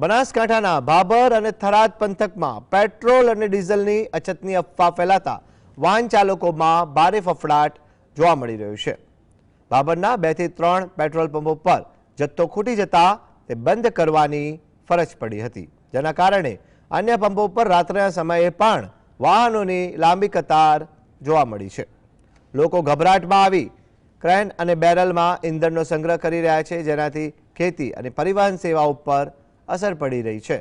બનાસકાંઠાના ભાભર અને થરાદ પંથકમાં પેટ્રોલ અને ડીઝલની અછતની અફવા ફેલાતા વાહન ચાલકોમાં ભારે ફફડાટ જોવા મળી રહ્યો છે। ભાભરના 2 થી 3 પેટ્રોલ પંપો પર જથ્થો ખૂટી જતા તે બંધ કરવાની ફરજ પડી હતી, જેના કારણે અન્ય પંપો પર રાત્રિના સમયે પણ વાહનોની લાંબી કતાર જોવા મળી છે। લોકો ગભરાટમાં આવી ક્રેન અને બેરલમાં ઈંધણનો સંગ્રહ કરી રહ્યા છે, જેનાથી ખેતી અને પરિવહન સેવાઓ પર असर पड़ी रही है।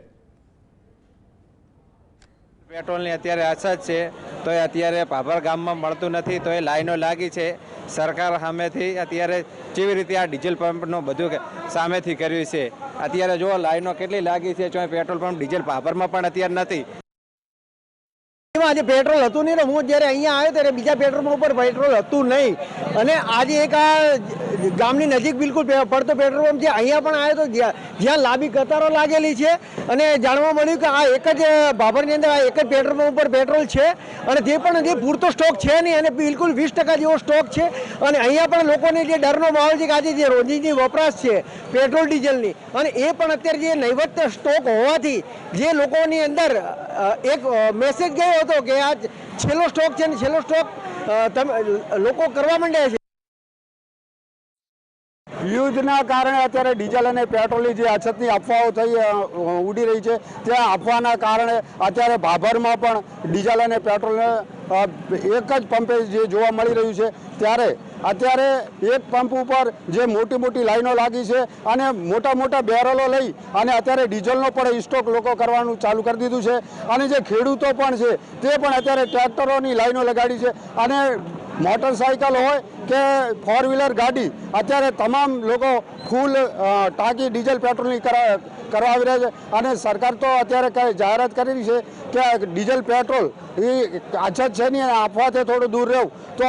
पेट्रोल ની અત્યારે અછત છે તો એ અત્યારે ભાભર ગામમાં મળતું નથી, તો એ લાઈનો લાગી છે। સરકાર સામેથી અત્યારે કેવી રીતે આ ડીઝલ પંપનું બધું સામેથી કર્યું છે। અત્યારે જો લાઈનો કેટલી લાગી છે, જો પેટ્રોલ પંપ ડીઝલ ભાભરમાં પણ અત્યારે નથી। આજે પેટ્રોલ હતું નહીં, હું જ્યારે અહીંયા આવ્યો ત્યારે બીજા પેટ્રોલ પંપ ઉપર પેટ્રોલ હતું નહીં, અને આજે એક આ ગામની નજીક બિલકુલ પડતો પેટ્રોલ પંપ છે, અહીંયા પણ આવ્યો તો જ્યાં લાંબી કતારો લાગેલી છે, અને જાણવા મળ્યું કે આ એક જ ભાભરની અંદર આ એક જ પેટ્રોલ પંપ ઉપર પેટ્રોલ છે, અને તે પણ જે પૂરતો સ્ટોક છે નહીં, અને બિલકુલ 20% જેવો સ્ટોક છે। અને અહીંયા પણ લોકોને જે ડરનો માહોલ છે કે આજે જે રોજની વપરાશ છે પેટ્રોલ ડીઝલની, અને એ પણ અત્યારે જે નહીવત સ્ટોક હોવાથી જે લોકોની અંદર એક મેસેજ ગયો હતો કે આ છેલ્લો સ્ટોક છે, ને છેલ્લો સ્ટોક લોકો કરવા માંડ્યા છે। યુદ્ધના કારણે અત્યારે ડીઝલ અને પેટ્રોલની જે અછતની અફવાઓ ઉડી રહી છે, ત્યાં અફવાના કારણે અત્યારે ભાભરમાં પણ ડીઝલ અને પેટ્રોલને એક જ પંપે જે જોવા મળી રહ્યું છે, ત્યારે અત્યારે એક પંપ ઉપર જે મોટી મોટી લાઈનો લાગી છે, અને મોટા મોટા બેરલો લઈ અને અત્યારે ડીઝલનો પણ સ્ટોક લોકો કરવાનું ચાલુ કરી દીધું છે। અને જે ખેડૂતો પણ છે તે પણ અત્યારે ટ્રેક્ટરોની લાઈનો લગાડી છે, અને મોટરસાઇકલ હોય કે 4 વ્હીલર ગાડી અત્યારે તમામ લોકો ફૂલ ટાંકી ડીઝલ પેટ્રોલની કરાવી રહ્યા છે। અને સરકાર તો અત્યારે જાહેરાત કરી છે કે ડીઝલ પેટ્રોલ એ અછત છે નહીં, અફવાથી થોડું દૂર રહેવું। તો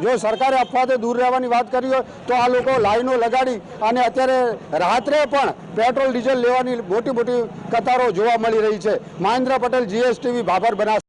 જો સરકારે અફવાથી દૂર રહેવાની વાત કરી હોય તો આ લોકો લાઈનો લગાડી અને અત્યારે રાત્રે પણ પેટ્રોલ ડીઝલ લેવાની મોટી મોટી કતારો જોવા મળી રહી છે। મહેન્દ્ર પટેલ, GSTV, ભાભર, બનાસ।